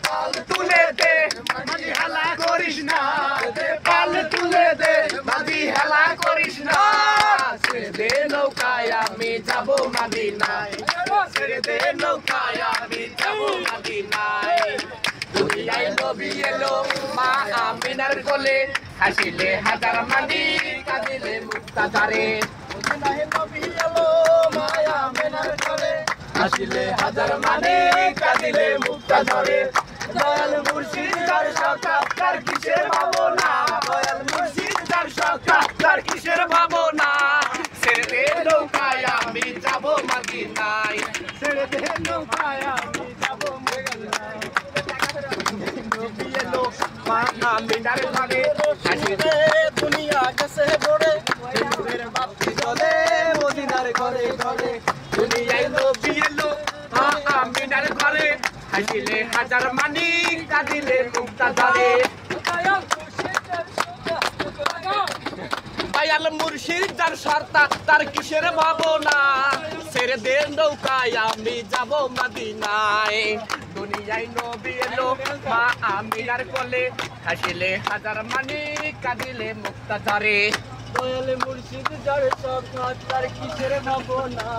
পাল তুলে দে মাঝি হেলা করিস না, পাল তুলে দে মাঝি হেলা করিস না। ছেড়ে দে নৌকায় আমি যাব মদিনায়, ছেড়ে দে নৌকায় আমি যাব মদিনায়। দুনিয়ায় নবী এলো মা আমিনার কোলে, হাসিলে হাজার মানি কাঁদিলে মুক্তাধারে। দুনিয়ায় নবী এলো মা আমিনার কোলে, হাসিলে হাজার মানি কাঁদিলে মুক্তাধারে। দয়াল মুর্শিদ যার সকাত তার কিসের ভাবনা, দয়াল মুর্শিদ যার সকাত তার কিসের ভাবনা। ছেড়ে দে নৌকায় আমি যাব মদিনায়, ছেড়ে দে নৌকায় আমি যাব মদিনায়। নবী এলো মা আমিনার ঘরে, হাসিলে দুনিয়া গেছে ভরে, হিন্দুদের বাতি জ্বলে মদিনার ঘরে ঘরে। দুনিয়ায় নবী এলো মা আমিনার ঘরে, হাসিলে হাজার মানি কাঁদিলে মুক্তাধারে। দয়াল মুর্শিদ যার সর্তা তার কিসের ভাবনা, ছেড়ে দে নৌকায় আমি যাব মদিনায়। দুনিয়ায় নবী এলো মা আমিনার কোলে, হাসিলে হাজার মানি কাঁদিলে মুক্তাধারে। দয়াল মুর্শিদ যার সর্তা তার কিসের ভাবনা।